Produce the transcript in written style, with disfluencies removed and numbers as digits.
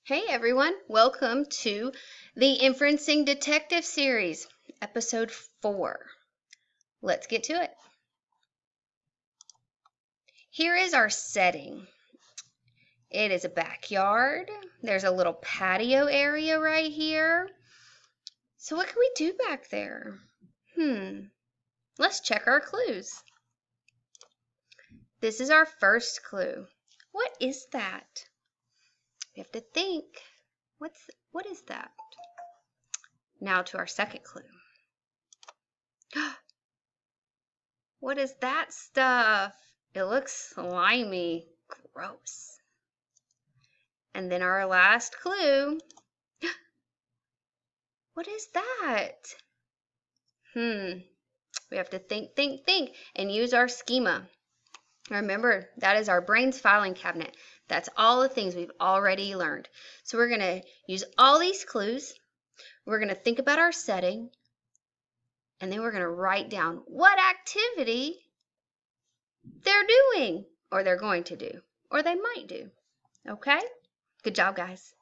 Hey everyone, welcome to the Inferencing Detective Series, episode 4. Let's get to it. Here is our setting. It is a backyard. There's a little patio area right here. So what can we do back there? Let's check our clues. This is our first clue. What is that? We have to think. What is that? Now to our second clue. What is that stuff? It looks slimy. Gross. And then our last clue. What is that? We have to think, and use our schema. Remember, that is our brain's filing cabinet. That's all the things we've already learned. So we're going to use all these clues. We're going to think about our setting. And then we're going to write down what activity they're doing, or they're going to do, or they might do. Okay? Good job, guys.